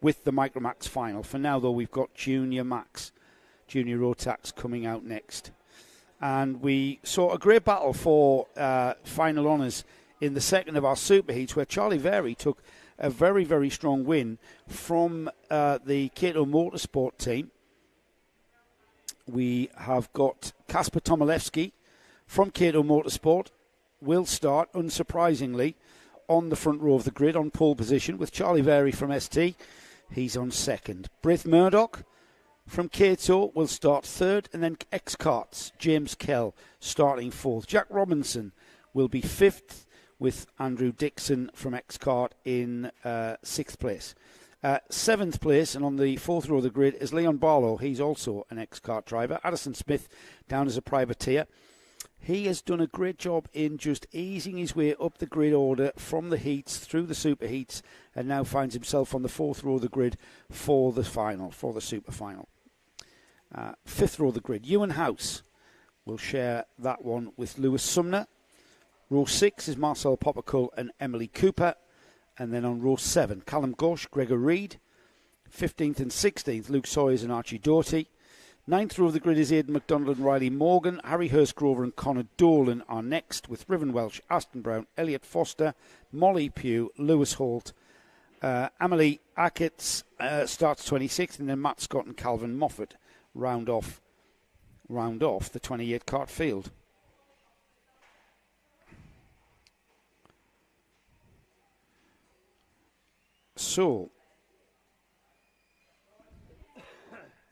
with the Micromax final. For now, though, we've got Junior Rotax coming out next. And we saw a great battle for final honours in the second of our super heats, where Charlie Very took a very, very strong win from the Cato Motorsport team. We have got Kasper Tomilewski from Cato Motorsport, will start, unsurprisingly, on the front row of the grid, on pole position, with Charlie Very from ST. He's on second. Brith Murdoch from Cato will start third, and then X-Kart's James Kell starting fourth. Jack Robinson will be fifth, with Andrew Dixon from X-Kart in sixth place. Seventh place, and on the fourth row of the grid, is Leon Barlow. He's also an X-Kart driver. Addison Smith down as a privateer. He has done a great job in just easing his way up the grid order from the heats through the super heats, and now finds himself on the fourth row of the grid for the final, for the super final. Fifth row of the grid, Ewan House will share that one with Lewis Sumner. Row 6 is Marcel Poppercull and Emily Cooper. And then on row 7, Callum Gosh, Gregor Reid. 15th and 16th, Luke Sawyers and Archie Doughty. Ninth row of the grid is Aidan McDonald and Riley Morgan. Harry Hurstgrover and Connor Dolan are next, with Riven Welsh, Aston Brown, Elliot Foster, Molly Pugh, Lewis Holt. Amelie Ackett starts 26th, and then Matt Scott and Calvin Moffat round off the 28 kart field. So,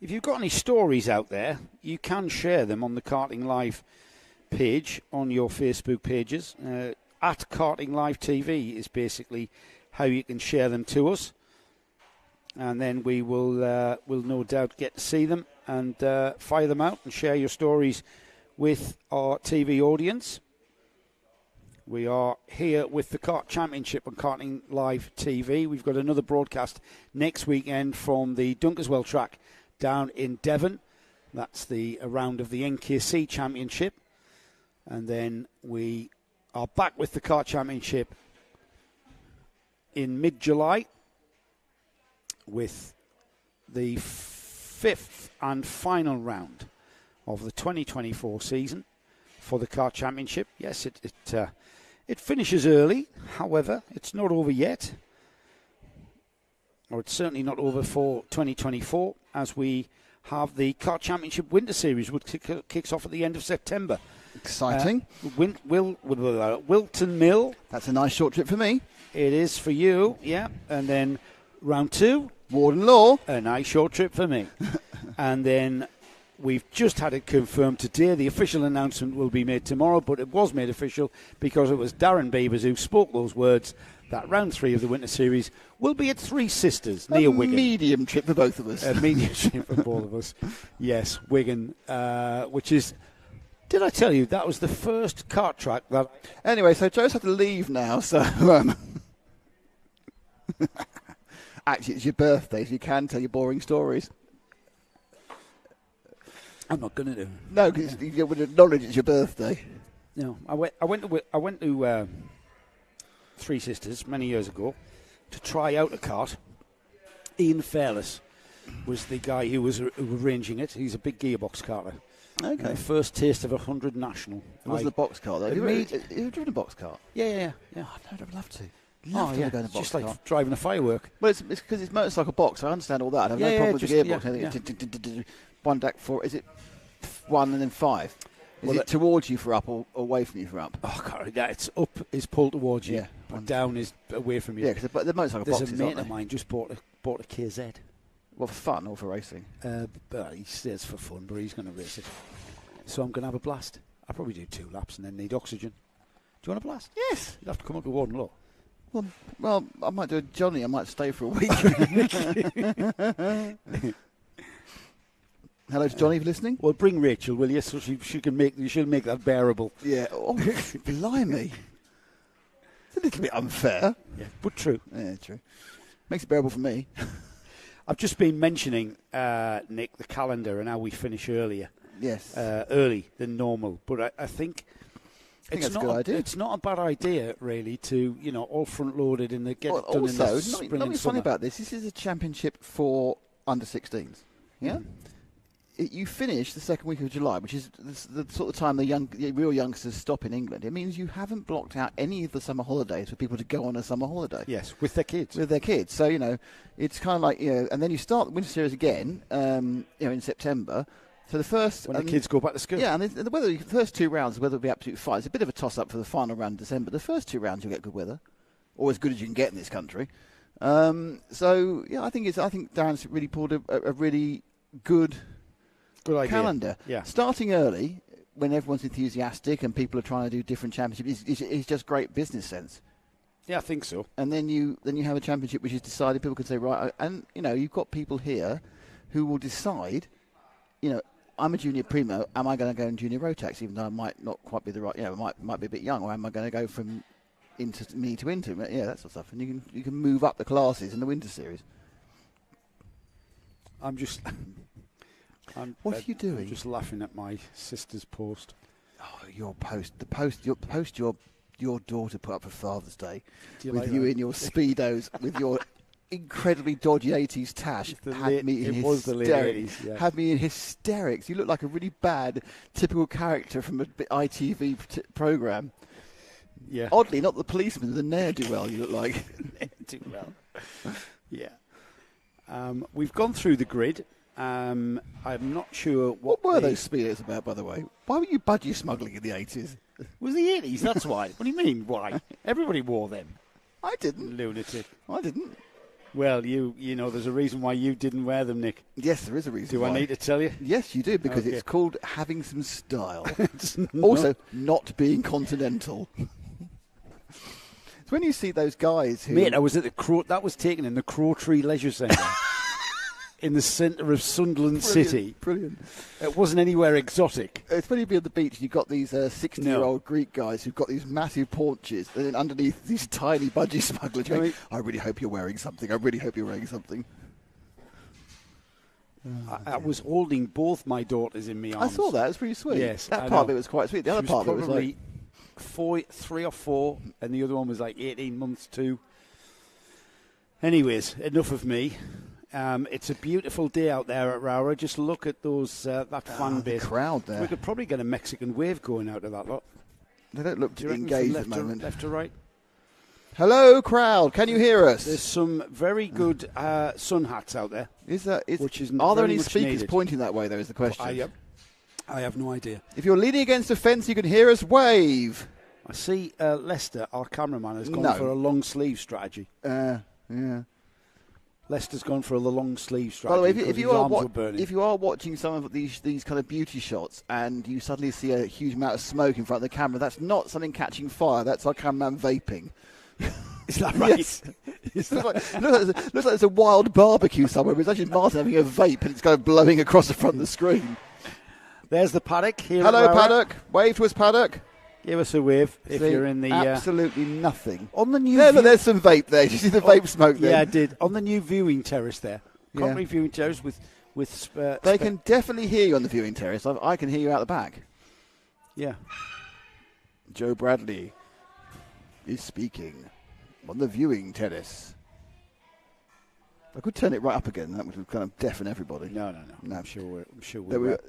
if you've got any stories out there, you can share them on the Karting Live page on your Facebook pages. At Karting Live TV is basically how you can share them to us. And then we will no doubt get to see them and fire them out and share your stories with our TV audience. We are here with the Kart Championship on Karting Live TV. We've got another broadcast next weekend from the Dunkerswell track down in Devon. That's the round of the JKC Championship. And then we are back with the Kart Championship in mid-July with the fifth and final round of the 2024 season for the Kart Championship. Yes, it finishes early. However, it's not over yet. Or it's certainly not over for 2024, as we have the Kart Championship Winter Series, which kicks off at the end of September. Exciting. Wilton Mill. That's a nice short trip for me. It is for you, yeah. And then round 2. Warden Law. A nice short trip for me. And then we've just had it confirmed today. The official announcement will be made tomorrow, but it was made official because it was Darren Beavers who spoke those words, that round 3 of the Winter Series will be at Three Sisters near Wigan. A medium trip for both of us. A medium trip for both of us. Yes, Wigan, which is... Did I tell you that was the first kart track that... Anyway, so Joe's had to leave now, so... Actually, it's your birthday, so you can tell your boring stories. I'm not going to do. No, because you would acknowledge it's your birthday. No, I went to Three Sisters many years ago to try out a kart. Ian Fairless was the guy who was arranging it. He's a big gearbox karter. Okay. First taste of 100 National. It wasn't a box cart, though. Have you driven a box cart? Yeah. Oh, I'd love to. Go in a box just like car. Driving a firework. Well, it's because it's motorcycle box. I understand all that. I have no problem with the gearbox. Yeah. One deck 4. Is it 1 and then 5? Is it towards you for up or away from you for up? Oh, God, it's up is pulled towards you, but down is away from you. Yeah, because the motorcycle boxes, there's a mate of mine just bought a KZ. Well, for fun or for racing? But he says for fun, but he's going to race it. So I'm going to have a blast. I'll probably do 2 laps and then need oxygen. Do you want a blast? Yes. You'll have to come up to Warden Law. Well, I might do a Johnny. I might stay for a week. Hello to Johnny, if you're listening. Well, bring Rachel, will you? So she'll make that bearable. Yeah. Oh, blimey. It's a little bit unfair. Yeah, but true. Yeah, true. Makes it bearable for me. I've just been mentioning, Nick, the calendar and how we finish earlier. Yes. Early than normal. But I think That's a good idea. It's not a bad idea, really, to, all front-loaded and get it done in the spring and what's funny about this is a championship for under-16s. Yeah? You finish the second week of July, which is the sort of time the real youngsters stop in England. It means you haven't blocked out any of the summer holidays for people to go on a summer holiday. Yes, with their kids. So, it's kind of like, and then you start the Winter Series again, in September. So when the kids go back to school. Yeah, and the first 2 rounds, the weather will be absolutely fine. It's a bit of a toss-up for the final round in December. The first 2 rounds, you'll get good weather, or as good as you can get in this country. I think Darren's really pulled a really good idea. Calendar. Yeah. Starting early, when everyone's enthusiastic and people are trying to do different championships, is just great business sense. Yeah, I think so. And then you have a championship which is decided. People can say, right, and you've got people here who will decide, I'm a junior primo. Am I going to go in junior Rotax, even though I might not quite be the right, might be a bit young, or am I going to go from into me to into? Yeah, that sort of stuff. And you can move up the classes in the Winter Series. What are you doing? I'm just laughing at my sister's post. Oh, your post. The post your daughter put up for Father's Day with you that? in your Speedos, with your incredibly dodgy 80s tash. Had me in hysterics. Yeah. Had me in hysterics. You look like a really bad, typical character from an ITV programme. Yeah. Oddly, not the policeman, the ne'er-do-well you look like. Ne'er-do-well. Yeah. We've gone through the grid. I'm not sure what were those Speedos about, by the way? Why were you budgie smuggling in the 80s? It was the 80s, that's why. What do you mean, why? Everybody wore them. I didn't. Lunatic. I didn't. Well, there's a reason why you didn't wear them, Nick. Yes, there is a reason. Do I need to tell you? Yes, you do, because it's called having some style. Also, not being continental. It's when you see those guys who... Mate, I was at that was taken in the Crowtree Leisure Centre. In the centre of Sunderland City. Brilliant. It wasn't anywhere exotic. It's when you be on the beach and you've got these 60-year-old Greek guys who've got these massive paunches, and then underneath these tiny budgie smugglers going, I really hope you're wearing something. I really hope you're wearing something. I was holding both my daughters in my arms. I saw that. It was pretty sweet. Yes, that part of it was quite sweet. The other part of it was like... 3 or 4, and the other one was like 18 months too. Anyways, enough of me. It's a beautiful day out there at Rowrah. Just look at those that fan base. The crowd there. We could probably get a Mexican wave going out of that lot. They don't look too engaged at the moment. Left to right. Hello, crowd. Can you hear us? There's some very good sun hats out there. Are there any speakers needed. Pointing that way, though, is the question. I have no idea. If you're leaning against a fence, you can hear us wave. I see Lester, our cameraman, has gone for a long sleeve strategy. Yeah. Lester's gone for the long sleeve strategy. By the way, if you are watching some of these kind of beauty shots and you suddenly see a huge amount of smoke in front of the camera, that's not something catching fire. That's our cameraman vaping. Is that right? Yes. It looks like there's a wild barbecue somewhere, but it's actually Martin having a vape and it's kind of blowing across the front of the screen. There's the paddock here. Hello, paddock. Wave to us, paddock. Give us a wave if you're in the... Absolutely nothing. On the new... There's some vape there. Did you see the vape smoke there? Yeah, I did. On the new viewing terrace there. Comrie viewing terrace with... they can definitely hear you on the viewing terrace. I can hear you out the back. Yeah. Joe Bradley is speaking on the viewing terrace. I could turn it right up again. That would kind of deafen everybody. No. I'm sure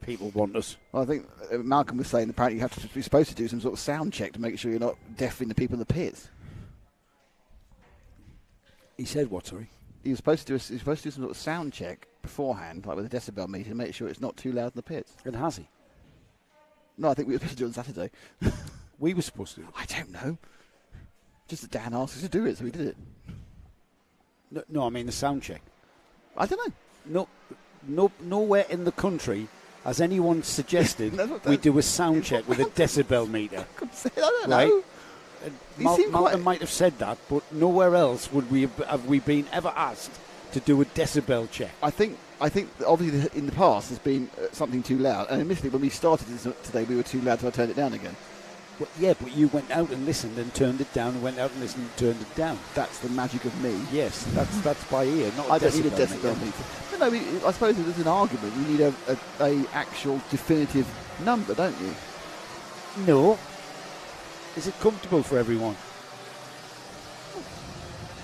people want us. Well, I think Malcolm was saying apparently you're supposed to do some sort of sound check to make sure you're not deafening the people in the pits. He said what, sorry? He was supposed to do some sort of sound check beforehand, like with a decibel meter, to make sure it's not too loud in the pits. And has he? No, I think we were supposed to do it on Saturday. We were supposed to. I don't know. Just that Dan asked us to do it, so we did it. No, I mean the sound check. I don't know. Nowhere in the country has anyone suggested we do a sound check with a decibel meter. I don't know. Malcolm might have said that, but nowhere else have we been ever asked to do a decibel check. I think obviously in the past there's been something too loud, and admittedly when we started this today we were too loud, so I turned it down again. Well, yeah, but you went out and listened and turned it down, and went out and listened and turned it down. That's the magic of me. Yes, that's by ear, not I don't need a decibel meter. But no, I suppose there's an argument. You need a actual definitive number, don't you? No. Is it comfortable for everyone?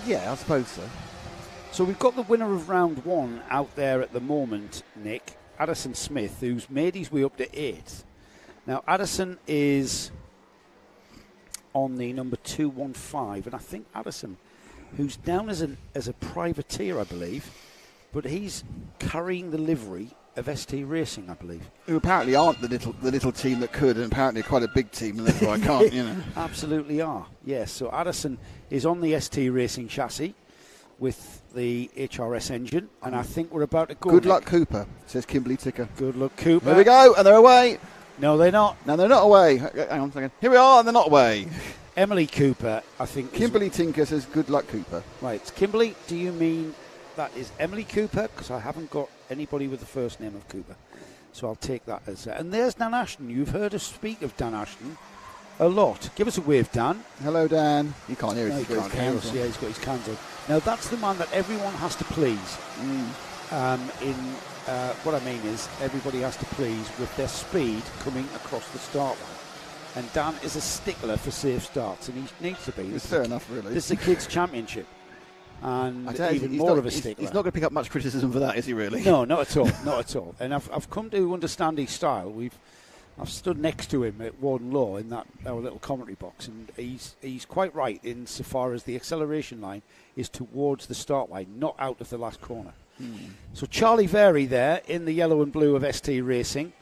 Yeah, I suppose so. So we've got the winner of round 1 out there at the moment, Nick, Addison Smith, who's made his way up to 8th. Now, Addison is on the number 215, and I think Addison, who's down as a privateer, I believe, but he's carrying the livery of ST Racing, I believe. Who apparently aren't the little team that could, and apparently quite a big team, and therefore I can't, you know. Absolutely are, yes. So Addison is on the ST Racing chassis with the HRS engine, and I think we're about to go. Good luck, Cooper, says Kimberly Ticker. Good luck, Cooper. There we go, and they're away. No, they're not. No, they're not away. Hang on a second. Here we are, and they're not away. Emily Cooper, I think. Kimberly Tinker says, good luck, Cooper. Right. Kimberly, do you mean that is Emily Cooper? Because I haven't got anybody with the first name of Cooper. So I'll take that as... and there's Dan Ashton. You've heard us speak of Dan Ashton a lot. Give us a wave, Dan. Hello, Dan. You can't hear us. No, he can't hear us. Yeah, he's got his cans on. Now, that's the man that everyone has to please. What I mean is everybody has to please with their speed coming across the start line. And Dan is a stickler for safe starts, and he needs to be. It's fair enough, really. This is a kids' championship, and even more of a stickler. He's not going to pick up much criticism for that, is he? Really? No, not at all, not at all. And I've come to understand his style. I've stood next to him at Warden Law in our little commentary box, and he's quite right insofar as the acceleration line is towards the start line, not out of the last corner. So Charlie Very there in the yellow and blue of ST Racing.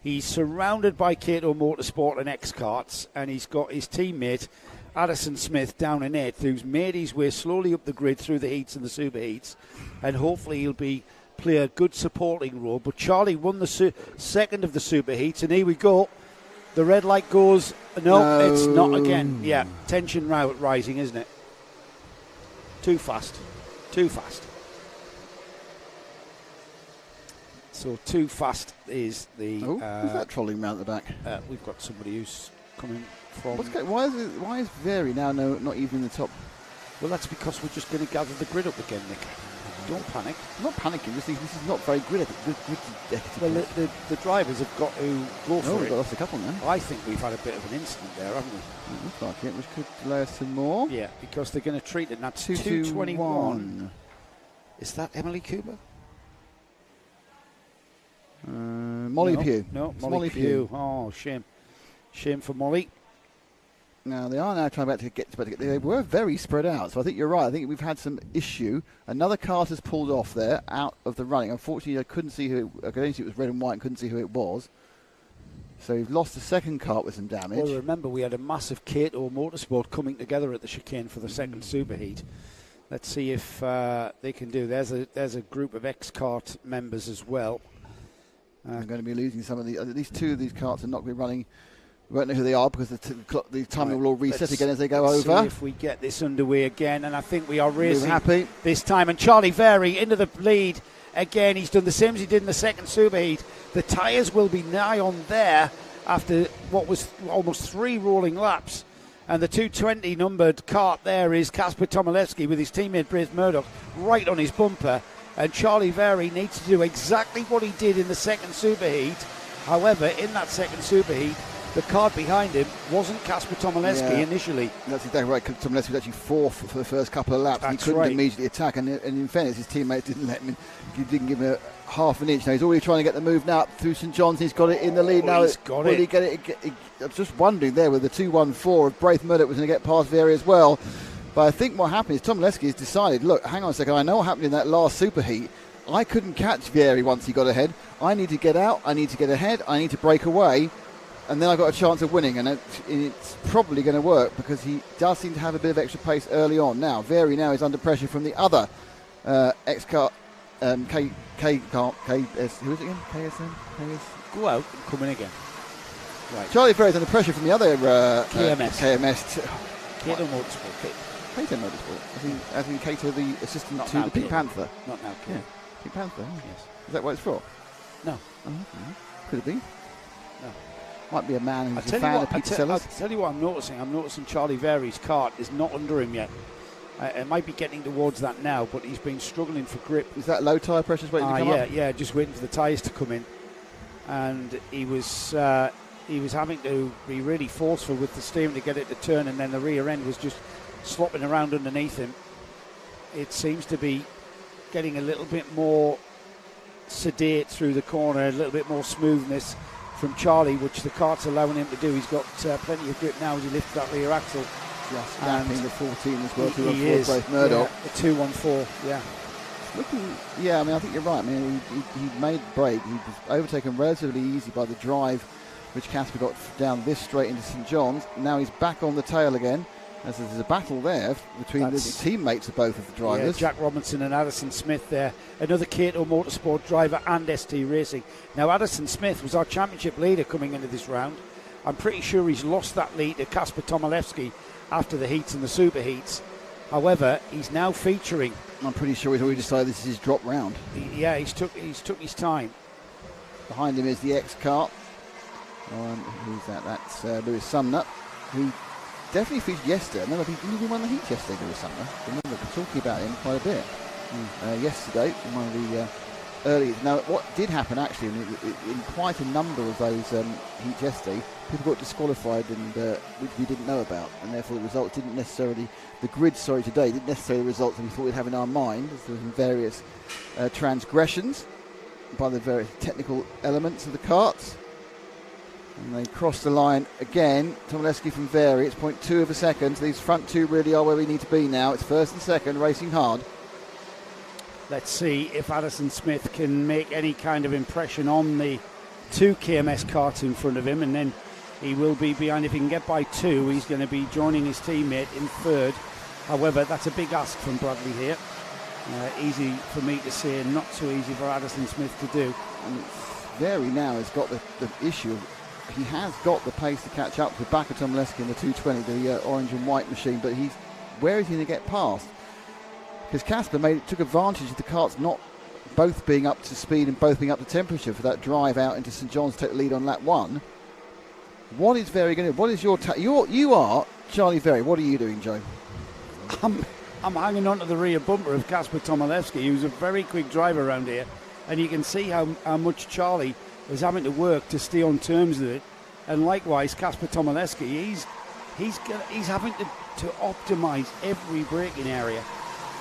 He's surrounded by Cato Motorsport and X-Karts, and he's got his teammate Addison Smith down in 8th, who's made his way slowly up the grid through the heats and the super heats, and hopefully he'll play a good supporting role. But Charlie won the second of the super heats, and here we go. The red light goes. No, it's not again. Yeah, tension rising, isn't it? Too fast. So too fast is the... who's that trolling round at the back? We've got somebody who's coming from... Why is Very now not even in the top? Well, that's because we're just going to gather the grid up again, Nick. Don't panic. I'm not panicking. This is not very grid. Well, the drivers have got to go for it. We've got off a couple now. I think we've had a bit of an incident there, haven't we? It looks like it, which could delay us some more. Yeah, because they're going to treat it. That's 2:21. Is that Emily Cooper? Molly Pugh. No, Molly Pugh. Oh, shame. Shame for Molly. Now, they are now trying to get. They were very spread out, so I think you're right. I think we've had some issue. Another cart has pulled off there, out of the running. Unfortunately, I couldn't see who. I could only see it was red and white and couldn't see who it was. So we've lost the second cart with some damage. Well, remember, we had a massive Cato Motorsport coming together at the chicane for the second superheat. Let's see if they can do. There's a group of X-Kart members as well. I'm going to be losing some of at least 2 of these carts are not going to be running. We won't know who they are because the timing will all reset again as they go over. See if we get this underway again, and I think we are racing happy this time. And Charlie Very into the lead again. He's done the same as he did in the second superheat. The tyres will be nigh on there after what was almost 3 rolling laps. And the 220 numbered kart there is Kasper Tomilewski with his teammate Braith Murdoch right on his bumper. And Charlie Very needs to do exactly what he did in the second superheat. However, in that second superheat, the kart behind him wasn't Kasper Tomilewski initially. That's exactly right. Tomilewski was actually 4th for the first couple of laps. That's he couldn't right. immediately attack, and in fairness, his teammates didn't let him. He didn't give him a half an inch. Now he's already trying to get the move now up through St John's. He's got it in the lead now. He's got it. Get it. I was just wondering there with the 2-1-4 if Braith Murdoch was going to get past Very as well. But I think what happened is Tomilewski has decided, look, hang on a second, I know what happened in that last superheat. I couldn't catch Very once he got ahead. I need to get out. I need to get ahead. I need to break away. And then I got a chance of winning, and it's probably going to work because he does seem to have a bit of extra pace early on. Now, Very now is under pressure from the other X-Kart, KS, who is it again? KSM? Go out and come in again. Right. Charlie Very is under pressure from the other KMS. Cato Motorsport. Cato Motorsport. As in Cato, the assistant Not to now, the Pink Cato. Panther. Not now, Cato. Yeah. Pink Panther? Yes. Is that what it's for? No. Could it be? No. Might be a man who's a fan of Peter Sellers. I'll tell you what I'm noticing. I'm noticing Charlie Very's kart is not under him yet. It might be getting towards that now, but he's been struggling for grip. Is that low tyre pressure waiting to come up? Yeah, just waiting for the tyres to come in. And he was he was having to be really forceful with the steering to get it to turn, and then the rear end was just slopping around underneath him. It seems to be getting a little bit more sedate through the corner, a little bit more smoothness from Charlie, which the kart's allowing him to do. He's got plenty of grip now as he lifts that rear axle. Just gapping the 14 as well. He is. Both Murdoch. Yeah, the 214, yeah. Yeah, I mean, I think you're right. I mean, he made the break. He was overtaken relatively easy by the drive, which Casper got down this straight into St John's. Now he's back on the tail again, as there's a battle there between the teammates of both of the drivers. Yeah, Jack Robinson and Addison Smith there. Another Cato Motorsport driver and ST Racing. Now, Addison Smith was our championship leader coming into this round. I'm pretty sure he's lost that lead to Kasper Tomaszewski after the heats and the super heats. However, he's now featuring. I'm pretty sure he's already decided this is his drop round. Yeah, he's took his time. Behind him is the X-Kart. Who's that? That's Lewis Sumner, who definitely featured yesterday. I remember he won the heat yesterday, Lewis Sumner. I remember talking about him quite a bit yesterday in one of the early. Now, what did happen actually in quite a number of those heats yesterday, people got disqualified, and which we didn't know about, and therefore the results didn't necessarily. The grid, today didn't necessarily result that we thought we'd have in our mind. There were some various transgressions by the various technical elements of the karts. And they cross the line again. Tomaszewski from Vary. It's 0.2 of a second. These front two really are where we need to be now. It's first and second, racing hard. Let's see if Addison Smith can make any kind of impression on the two KMS karts in front of him, and then he will be behind. If he can get by two, he's going to be joining his teammate in third. However, that's a big ask from Bradley here. Easy for me to say, not so easy for Addison Smith to do. And Vary now has got the issue. He has got the pace to catch up to the back of Tomaszewski in the 220, the orange and white machine, but where is he going to get past? Because Casper took advantage of the karts not both being up to speed and both being up to temperature for that drive out into St John's to take the lead on lap one. What is Vary going to do? What is your you are Charlie Vary. What are you doing, Joe? I'm hanging on to the rear bumper of Kasper Tomaszewski, who's a very quick driver around here, and you can see how much Charlie is having to work to stay on terms with it. And likewise, Kasper Tomaszewski, he's having to optimise every braking area.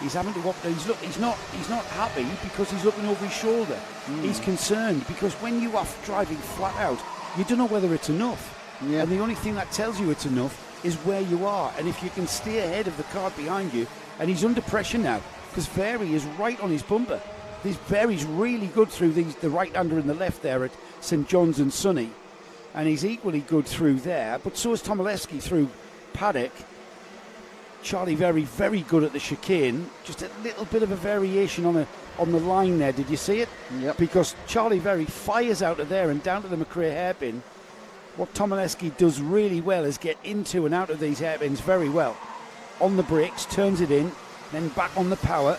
He's having to he's not happy because he's looking over his shoulder. He's concerned because when you are driving flat out, you don't know whether it's enough. Yeah. And the only thing that tells you it's enough is where you are. And if you can stay ahead of the car behind you, and he's under pressure now because Vary is right on his bumper. Vary's really good through the right-hander and the left there at St John's and Sunny, and he's equally good through there. But so is Tomaszewski through Paddock. Charlie Vary very good at the chicane. Just a little bit of a variation on the line there. Did you see it? Yep. Because Charlie Vary fires out of there and down to the McRae hairpin. What Tomaszewski does really well is get into and out of these hairpins very well. On the brakes, turns it in, then back on the power.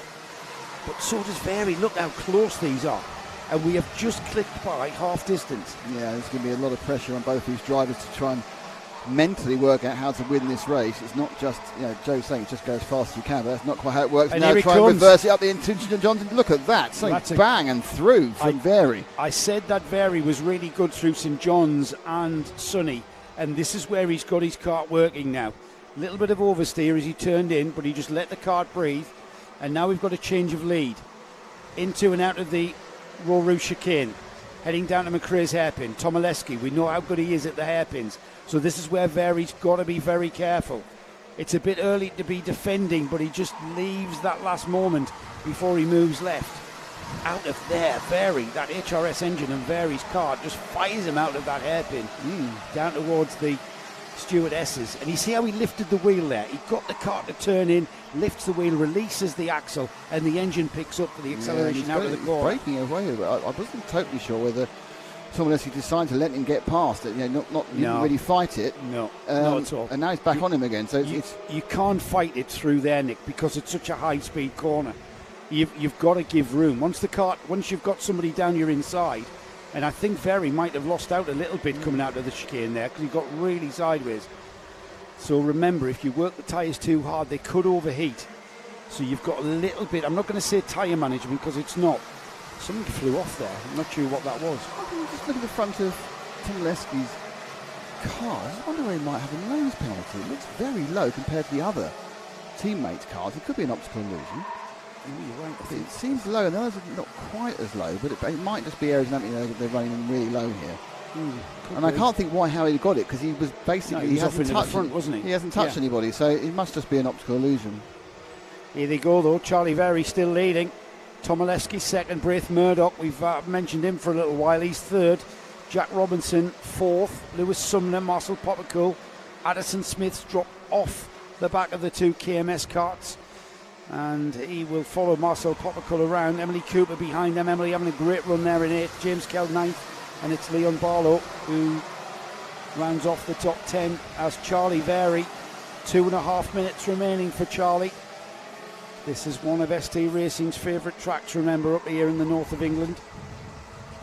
But so does Vary. Look how close these are. And we have just clicked by half distance. Yeah, there's going to be a lot of pressure on both these drivers to try and mentally work out how to win this race. It's not just, Joe's saying just go as fast as you can, but that's not quite how it works. And now here try and reverse it up the into Johnson. Look at that. Something bang and through from Vary. I said that Vary was really good through St John's and Sunny, and this is where he's got his kart working now. A little bit of oversteer as he turned in, but he just let the kart breathe, and now we've got a change of lead into and out of the Rowrah chicane, heading down to McRae's hairpin. Tomaszewski, we know how good he is at the hairpins, so this is where Vary's got to be very careful. It's a bit early to be defending, but he just leaves that last moment before he moves left. Out of there, Vary, that HRS engine and Vary's kart just fires him out of that hairpin down towards the stewardesses. And you see how he lifted the wheel there? He got the kart to turn in, lifts the wheel, releases the axle, and the engine picks up for the acceleration out of the corner. Breaking away. I wasn't totally sure whether Tomaszewski decided to let him get past it, didn't really fight it. No, not at all. And now he's back on him again. So you can't fight it through there, Nick, because it's such a high-speed corner. You've got to give room. Once you've got somebody down your inside, and I think Vary might have lost out a little bit coming out of the chicane there because he got really sideways. So remember, if you work the tyres too hard, they could overheat. So you've got a little bit, I'm not going to say tyre management because it's not. Something flew off there. I'm not sure what that was. Just look at the front of Tomaszewski's car. I just wonder where he might have a nose penalty. It looks very low compared to the other teammates' cars. It could be an optical illusion. You're right. It seems low, and the others are not quite as low, but it might just be aerodynamic. They're running them really low here. And I can't think how he got it, because he was basically he hasn't touched front, wasn't he? He hasn't touched anybody, so it must just be an optical illusion. Here they go though. Charlie Very still leading. Tomaszewski second. Braith Murdoch, we've mentioned him for a little while. He's third. Jack Robinson fourth. Lewis Sumner, Marcel Poppercool, Addison Smith's dropped off the back of the two KMS carts, and he will follow Marcel Poppercool around. Emily Cooper behind them. Emily having a great run there in 8th. James Kell 9th. And it's Leon Barlow who rounds off the top 10 as Charlie Very. 2.5 minutes remaining for Charlie. This is one of ST Racing's favourite tracks, remember, up here in the north of England.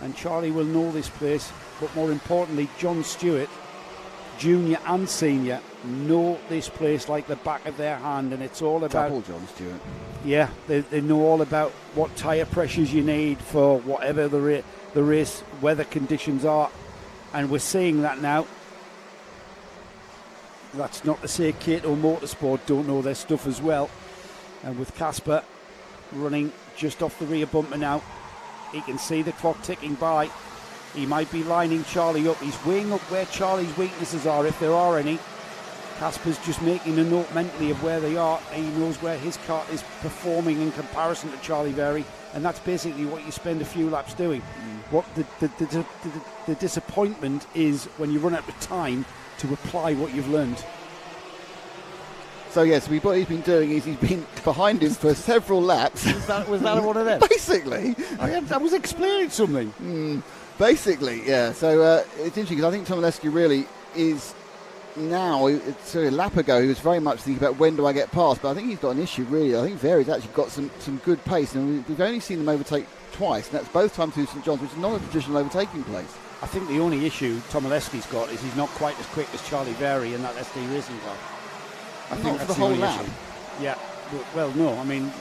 And Charlie will know this place, but more importantly, John Stewart, junior and senior, know this place like the back of their hand, and it's all about... Double John Stewart. Yeah, they know all about what tyre pressures you need for whatever the race weather conditions are, and we're seeing that now. That's not to say Cato Motorsport don't know their stuff as well. And with Casper running just off the rear bumper now, he can see the clock ticking by. He might be lining Charlie up. He's weighing up where Charlie's weaknesses are, if there are any. Casper's just making a note mentally of where they are, and he knows where his car is performing in comparison to Charlie Very, and that's basically what you spend a few laps doing. What the disappointment is when you run out of time to apply what you've learned. So yes, what he's been doing is he's been behind him for several laps. Was that one of them? Basically. I was explaining something. Basically, yeah. So it's interesting, because I think Tomaszewski really is now, it's a lap ago, he was very much thinking about when do I get past, but I think he's got an issue really. I think Very's actually got some good pace, and we've only seen them overtake twice, and that's both times through St John's, which is not a traditional overtaking place. I think the only issue Tomaszewski's got is he's not quite as quick as Charlie Very in that ST Racing car. I think that's the whole lap. Issue. Yeah. Well, no. I mean,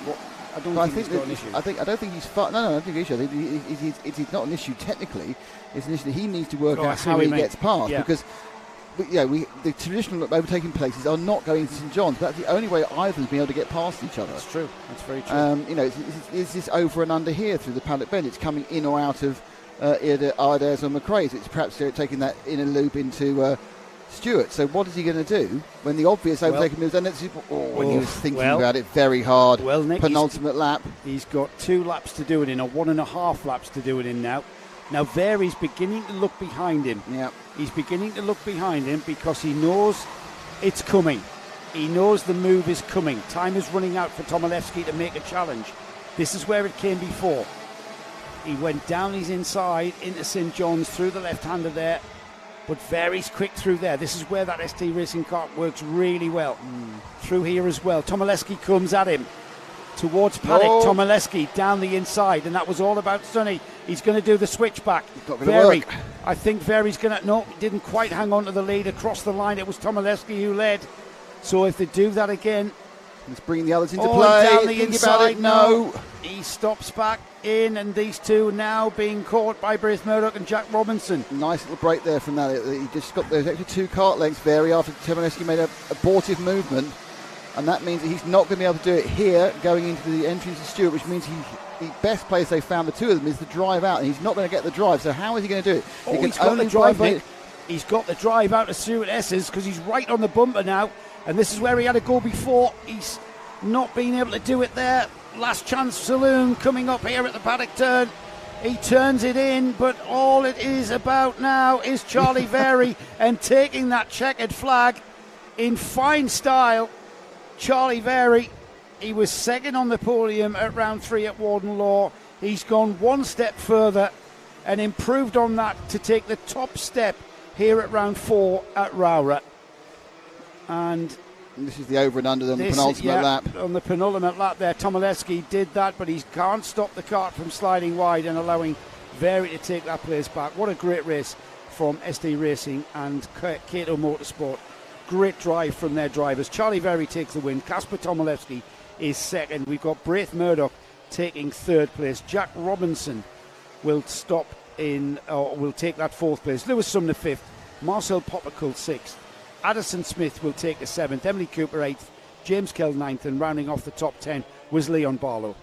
I don't think he's got an issue. I don't think he's far. No, I don't think the issue. I think it's not an issue technically. It's an issue that he needs to work out how he gets past, because the traditional overtaking places are not going to St John's. That's the only way either of them being able to get past each other. That's true. That's very true. Is this over and under here through the paddock bend? It's coming in or out of either Ardairs or McRae's. It's perhaps taking that inner loop into Stewart. So what is he going to do when the obvious overtaking moves? And when he was thinking about it very hard. Well, Nick, penultimate lap. He's got 2 laps to do it in, or 1.5 laps to do it in now. Now Very's beginning to look behind him. Yeah. He's beginning to look behind him because he knows it's coming. He knows the move is coming. Time is running out for Tomaszewski to make a challenge. This is where it came before. He went down his inside into St John's through the left-hander there, but Very's quick through there. This is where that ST Racing car works really well. Through here as well. Tomaszewski comes at him towards paddock. Tomaszewski down the inside, and that was all about Sonny. He's going to do the switchback. Very, I think Very's going to... No, didn't quite hang on to the lead across the line. It was Tomaszewski who led. So if they do that again... Let's bring the others into play. Down the inside. No. He stops back in, and these two now being caught by Braith Murdoch and Jack Robinson. Nice little break there from that. He just got those extra 2 kart lengths, Very, after Tomaszewski made an abortive movement. And that means that he's not going to be able to do it here, going into the entrance to Stewart, which means the best place they found, the two of them, is the drive out, and he's not going to get the drive. So how is he going to do it? He's got the drive, Nick. He's got the drive out of Stewart S's, because he's right on the bumper now, and this is where he had to go before. He's not been able to do it there. Last chance saloon coming up here at the paddock turn. He turns it in, but all it is about now is Charlie Very and taking that checkered flag in fine style. Charlie Very, he was second on the podium at round 3 at Warden Law. He's gone one step further and improved on that to take the top step here at round 4 at Rowrah. And this is the over and under on the penultimate lap. On the penultimate lap there, Tomaszewski did that, but he can't stop the kart from sliding wide and allowing Very to take that place back. What a great race from SD Racing and Cato Motorsport. Great drive from their drivers. Charlie Very takes the win. Kasper Tomaszewski is second. We've got Braith Murdoch taking 3rd place. Jack Robinson will take that 4th place. Lewis Sumner 5th. Marcel Poppercull 6th. Addison Smith will take a 7th. Emily Cooper 8th. James Kell 9th. And rounding off the top 10 was Leon Barlow.